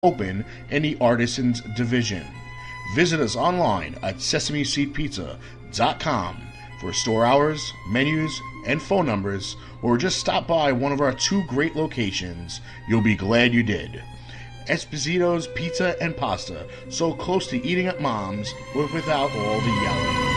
open in the Artisans Division. Visit us online at sesameseedpizza.com for store hours, menus, and phone numbers, or just stop by one of our two great locations. You'll be glad you did. Esposito's Pizza and Pasta, so close to eating at Mom's, but without all the yelling.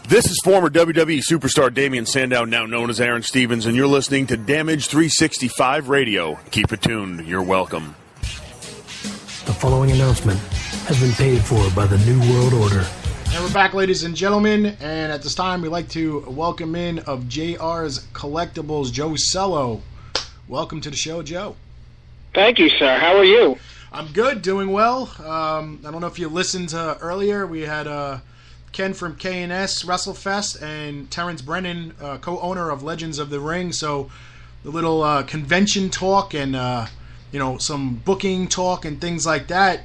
This is former WWE superstar Damian Sandow, now known as Aaron Stevens, and you're listening to Damage 365 Radio. Keep it tuned. You're welcome. The following announcement has been paid for by the New World Order. And we're back, ladies and gentlemen, and at this time we'd like to welcome in of JR's Collectibles, Joe Cello. Welcome to the show, Joe. Thank you, sir. How are you? I'm good, doing well. I don't know if you listened to earlier. We had Ken from k-amp-swrestlefest and Terrence Brennan, co-owner of Legends of the Ring. So the little convention talk and some booking talk and things like that.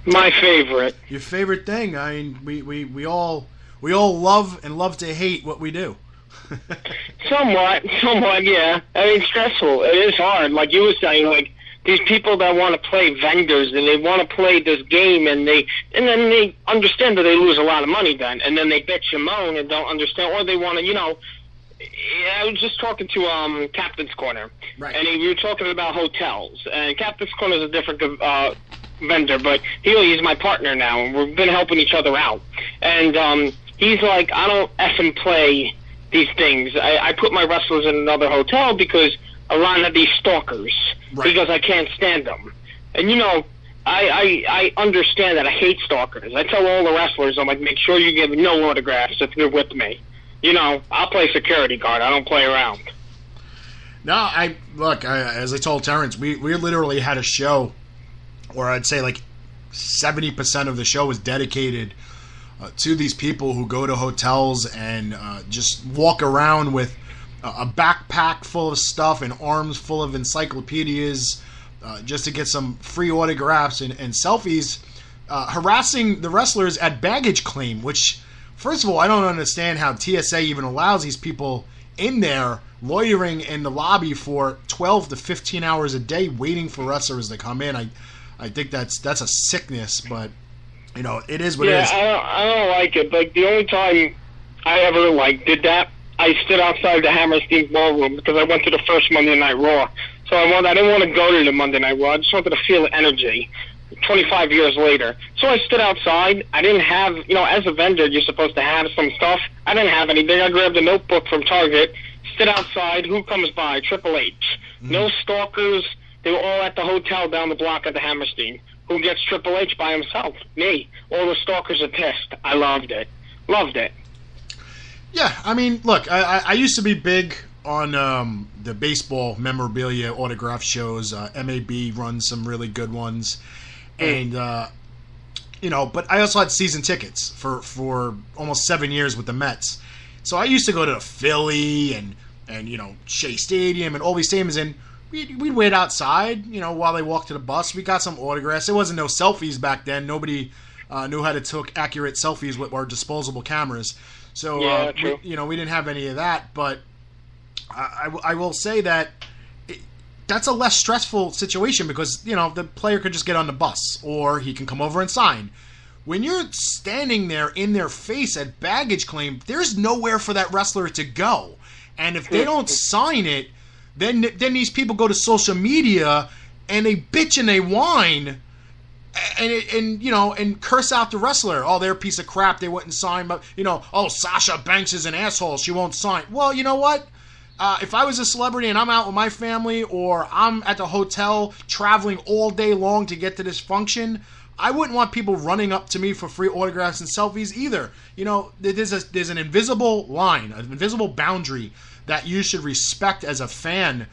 My favorite. Your favorite thing. I mean, we all love to hate what we do. Somewhat, yeah. I mean, stressful. It is hard. Like you were saying, like these people that want to play vendors and they want to play this game and then they understand that they lose a lot of money then, and then they bitch and moan and don't understand, or they want to, I was just talking to Captain's Corner, right, and we were talking about hotels, and Captain's Corner is a different vendor, but he's my partner now, and we've been helping each other out, and he's like, I don't effing play these things. I put my wrestlers in another hotel because a lot of these stalkers, right, because I can't stand them. And I understand that. I hate stalkers. I tell all the wrestlers, I'm like, make sure you give no autographs if you're with me. I'll play security guard. I don't play around. No, as I told Terrence, we literally had a show where I'd say like 70% of the show was dedicated to these people who go to hotels and just walk around with a backpack full of stuff and arms full of encyclopedias just to get some free autographs and selfies, harassing the wrestlers at baggage claim, which, first of all, I don't understand how TSA even allows these people in there loitering in the lobby for 12 to 15 hours a day waiting for wrestlers to come in. I think that's a sickness, but it is what it is. I don't like it. Like, the only time I ever did that, I stood outside the Hammerstein Ballroom because I went to the first Monday Night Raw. So I didn't want to go to the Monday Night Raw. I just wanted to feel the energy 25 years later. So I stood outside. I didn't have, as a vendor, you're supposed to have some stuff. I didn't have anything. I grabbed a notebook from Target, stood outside. Who comes by? Triple H. Mm-hmm. No stalkers. They were all at the hotel down the block at the Hammerstein. Who gets Triple H by himself? Me. All the stalkers are pissed. I loved it. Loved it. Yeah, I mean, look, I used to be big on the baseball memorabilia autograph shows. MAB runs some really good ones. And, but I also had season tickets for almost 7 years with the Mets. So I used to go to Philly and Shea Stadium and all these stadiums, and we'd wait outside, while they walked to the bus. We got some autographs. There wasn't no selfies back then. Nobody knew how to take accurate selfies with our disposable cameras. So, we didn't have any of that, but I will say that that's a less stressful situation because, the player could just get on the bus or he can come over and sign. When you're standing there in their face at baggage claim, there's nowhere for that wrestler to go. And if they don't sign it, then these people go to social media and they bitch and they whine and curse out the wrestler. Oh, they're a piece of crap. They wouldn't sign. But Sasha Banks is an asshole. She won't sign. Well, you know what? If I was a celebrity and I'm out with my family or I'm at the hotel traveling all day long to get to this function, I wouldn't want people running up to me for free autographs and selfies either. There's an invisible line, an invisible boundary that you should respect as a fan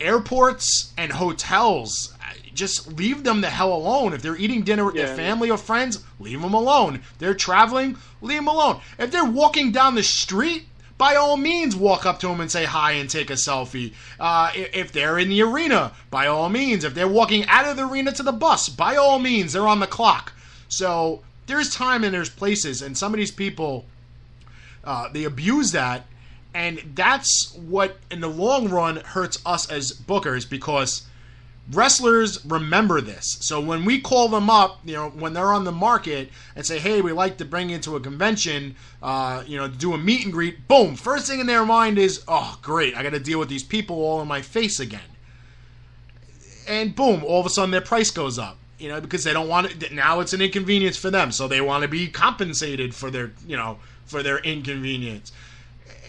Airports and hotels, just leave them the hell alone. If they're eating dinner with their family or friends, leave them alone. They're traveling, leave them alone. If they're walking down the street, by all means, walk up to them and say hi and take a selfie. If they're in the arena, by all means. If they're walking out of the arena to the bus, by all means, they're on the clock. So there's time and there's places, and some of these people, they abuse that. And that's what, in the long run, hurts us as bookers, because wrestlers remember this. So when we call them up, when they're on the market and say, hey, we like to bring you to a convention, to do a meet and greet, boom, first thing in their mind is, oh, great, I got to deal with these people all in my face again. And boom, all of a sudden their price goes up, because they don't want it. Now it's an inconvenience for them, so they want to be compensated for their, for their inconvenience.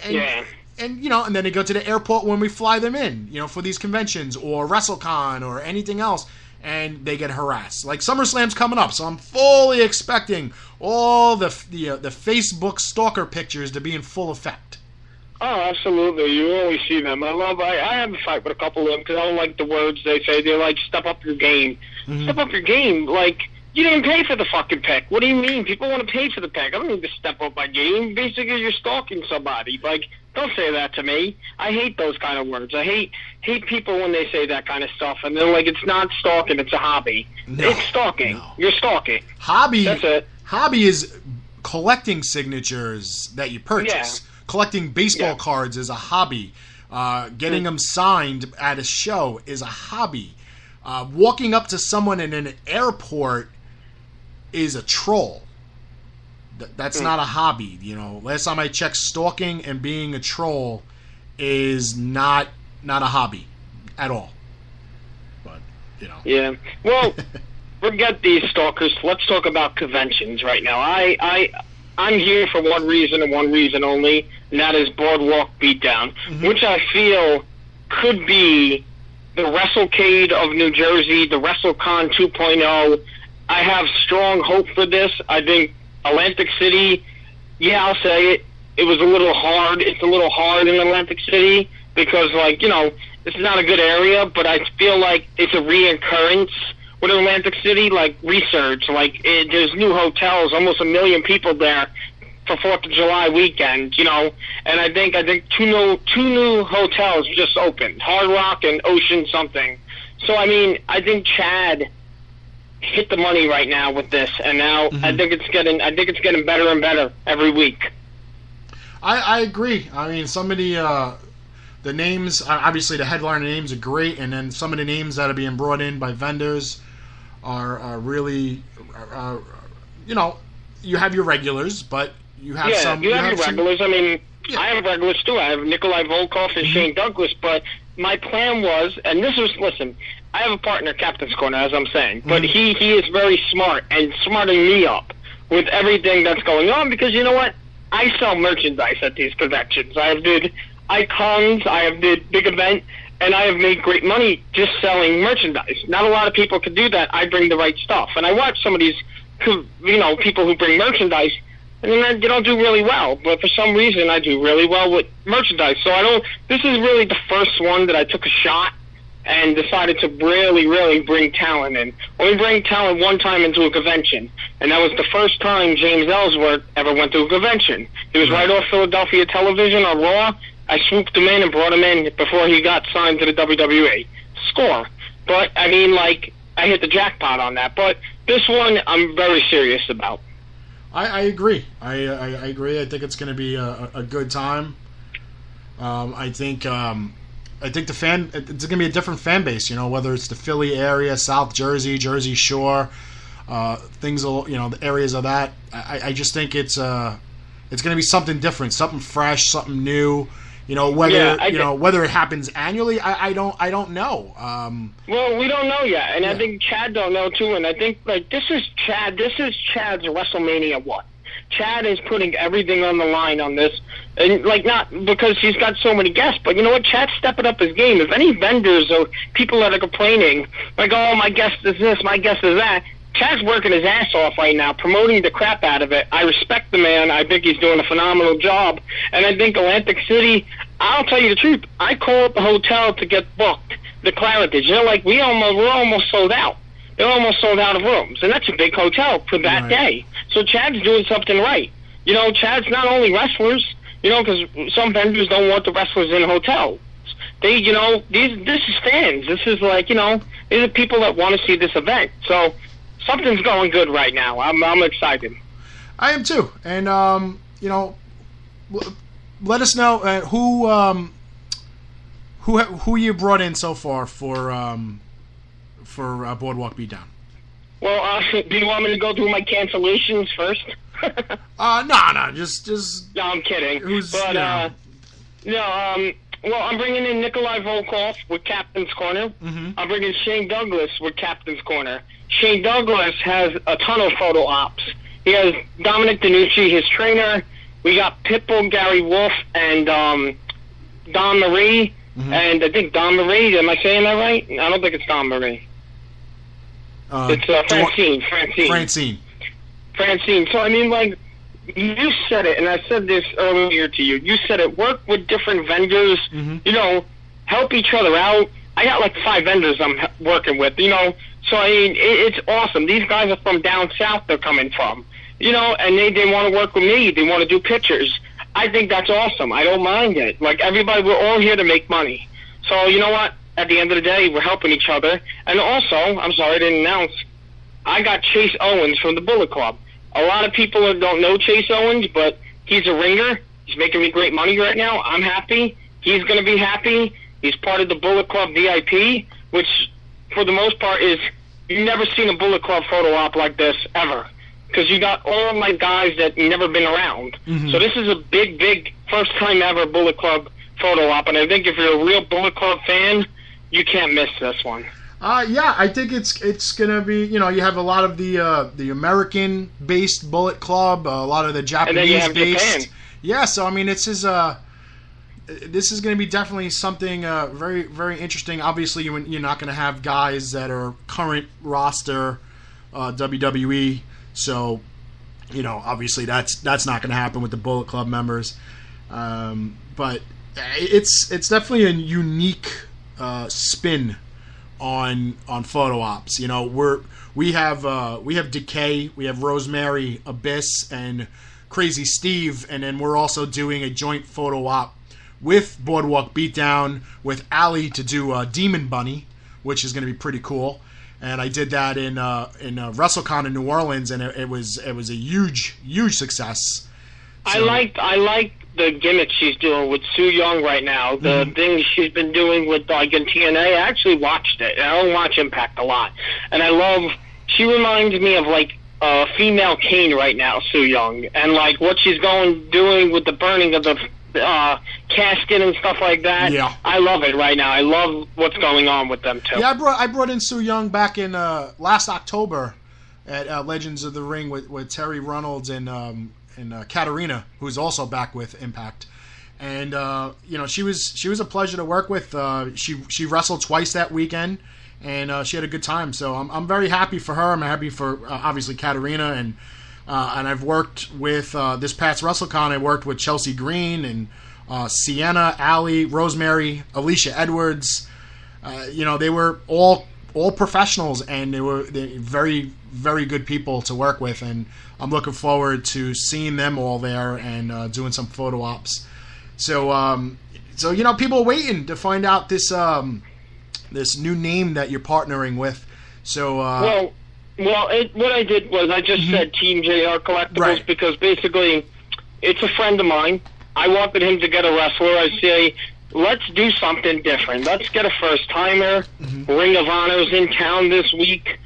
And, and then they go to the airport when we fly them in, for these conventions or WrestleCon or anything else, and they get harassed. Like SummerSlam's coming up, so I'm fully expecting all the Facebook stalker pictures to be in full effect. Oh, absolutely. You always see them. I have a fight with a couple of them because I don't like the words they say. They're like, step up your game. Mm-hmm. Step up your game. Like, you didn't pay for the fucking pick. What do you mean? People want to pay for the pick. I don't need to step up my game. Basically, you're stalking somebody. Like, don't say that to me. I hate those kind of words. I hate people when they say that kind of stuff. And they're like, it's not stalking, it's a hobby. No, it's stalking. No. You're stalking. Hobby. That's it. Hobby is collecting signatures that you purchase. Yeah. Collecting baseball cards is a hobby. Getting them signed at a show is a hobby. Walking up to someone in an airport is a troll. That's not a hobby. Last time I checked, stalking and being a troll is not a hobby at all. But yeah. Well, forget these stalkers. Let's talk about conventions right now. I'm here for one reason and one reason only, and that is Boardwalk Beatdown, which I feel could be the WrestleCade of New Jersey, the WrestleCon 2.0. I have strong hope for this. I think Atlantic City, I'll say it. It was a little hard. It's a little hard in Atlantic City because, it's not a good area, but I feel like it's a reoccurrence with Atlantic City, like research. There's new hotels, almost 1 million people there for 4th of July weekend, and I think two new hotels just opened, Hard Rock and Ocean something. So, I think Chad hit the money right now with this, and now I think it's getting better and better every week. I agree. Some of the names, obviously the headliner names are great, and then some of the names that are being brought in by vendors are really, you have your regulars, but you have some. You have your regulars. I have regulars too. I have Nikolai Volkov and Shane Douglas, but my plan was, and this was, listen, I have a partner, Captain's Corner, as I'm saying, but he is very smart and smarting me up with everything that's going on because you know what? I sell merchandise at these conventions. I have did icons, I have did big event, and I have made great money just selling merchandise. Not a lot of people can do that. I bring the right stuff. And I watch some of these, people who bring merchandise, and then they don't do really well. But for some reason, I do really well with merchandise. So this is really the first one that I took a shot and decided to really, really bring talent in. Only bring talent one time into a convention, and that was the first time James Ellsworth ever went to a convention. He was right off Philadelphia television on Raw. I swooped him in and brought him in before he got signed to the WWE. Score. But, I hit the jackpot on that. But this one, I'm very serious about. I agree. I agree. I think it's going to be a good time. I think it's going to be a different fan base, whether it's the Philly area, South Jersey, Jersey Shore, the areas of that. I just think it's going to be something different, something fresh, something new. Whether it happens annually, I don't know. Well, we don't know yet, and I think Chad don't know too. And I think this is Chad's WrestleMania what? Chad is putting everything on the line on this, and not because he's got so many guests, but you know what? Chad's stepping up his game. If any vendors or people that are complaining, oh, my guest is this, my guest is that, Chad's working his ass off right now, promoting the crap out of it. I respect the man. I think he's doing a phenomenal job. And I think Atlantic City, I'll tell you the truth. I called the hotel to get booked, the Claridge. They're like, we're almost sold out. They're almost sold out of rooms, and that's a big hotel for that day. So Chad's doing something right. Chad's not only wrestlers, because some vendors don't want the wrestlers in hotels. They, this is fans. This is like, these are people that want to see this event. So something's going good right now. I'm excited. I am too. And, let us know who you brought in so far for Boardwalk Beatdown. Well, do you want me to go through my cancellations first? No, just. No, I'm kidding. Well, I'm bringing in Nikolai Volkov with Captain's Corner. Mm-hmm. I'm bringing Shane Douglas with Captain's Corner. Shane Douglas has a ton of photo ops. He has Dominic DiNucci, his trainer. We got Pitbull, Gary Wolf, and Don Marie. Mm-hmm. And I think Don Marie, am I saying that right? I don't think it's Don Marie. It's Francine. So, I mean, like, you said it, and I said this earlier to you. You said it. Work with different vendors. Mm-hmm. Help each other out. I got like 5 vendors I'm working with. So I mean, it's awesome. These guys are from down south. They're coming from. And they want to work with me. They want to do pictures. I think that's awesome. I don't mind it. Like everybody, we're all here to make money. So you know what? At the end of the day, we're helping each other. And also, I'm sorry I didn't announce. I got Chase Owens from the Bullet Club. A lot of people don't know Chase Owens, but he's a ringer. He's making me great money right now. I'm happy. He's going to be happy. He's part of the Bullet Club VIP, which, for the most part, is you've never seen a Bullet Club photo op like this ever, because you got all my guys that never been around. Mm-hmm. So this is a big first time ever Bullet Club photo op, and I think if you're a real Bullet Club fan, you can't miss this one. Yeah, I think it's gonna be. You have a lot of the American-based Bullet Club, a lot of the Japanese-based. Yeah, so I mean, this is going to be definitely something very, very interesting. Obviously, you're not going to have guys that are current roster WWE, so obviously that's not going to happen with the Bullet Club members. But it's definitely a unique spin on photo ops. We have Decay, we have Rosemary, Abyss, and Crazy Steve, and then we're also doing a joint photo op with Boardwalk Beatdown with Ali to do Demon Bunny, which is going to be pretty cool. And I did that in WrestleCon in New Orleans, and it was a huge success. So, I like the gimmick she's doing with Su Yung right now. The thing she's been doing with in TNA. I actually watched it. I don't watch Impact a lot, and I love. She reminds me of like a female Kane right now, Su Yung, and like what she's doing with the burning of the casket and stuff like that. Yeah, I love it right now. I love what's going on with them too. Yeah, I brought in Su Yung back in last October at Legends of the Ring with Terry Reynolds and Katarina, who's also back with Impact. And she was a pleasure to work with. She wrestled twice that weekend, and she had a good time. So I'm very happy for her. I'm happy for obviously Katarina, and I've worked with this past WrestleCon. I worked with Chelsea Green and Sienna, Allie, Rosemary, Alicia Edwards. They were all professionals, and they're very, very good people to work with, and I'm looking forward to seeing them all there and doing some photo ops. So people are waiting to find out this this new name that you're partnering with. So what I did was I just said Team JR Collectibles because basically it's a friend of mine. I wanted him to get a wrestler. I say, let's do something different. Let's get a first-timer. Ring of Honor's in town this week.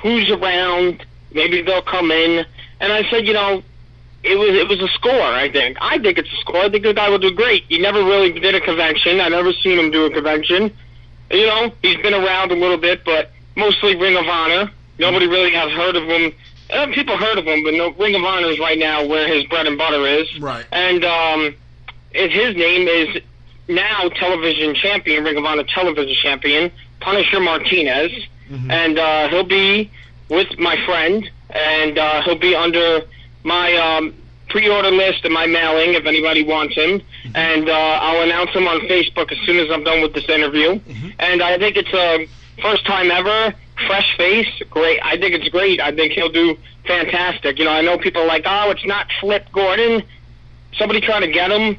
Who's around? Maybe they'll come in. And I said, it was a score, I think. I think it's a score. I think the guy will do great. He never really did a convention. I've never seen him do a convention. He's been around a little bit, but mostly Ring of Honor. Nobody really has heard of him. People heard of him, but no, Ring of Honor is right now where his bread and butter is. Right. And his name is now television champion, Ring of Honor television champion, Punisher Martinez. And he'll be with my friend, and he'll be under my pre-order list in my mailing if anybody wants him, and I'll announce him on Facebook as soon as I'm done with this interview. And I think it's a first time ever, fresh face, great. I think it's great. I think he'll do fantastic. You know, I know people are like, oh, it's not Flip Gordon. Somebody trying to get him.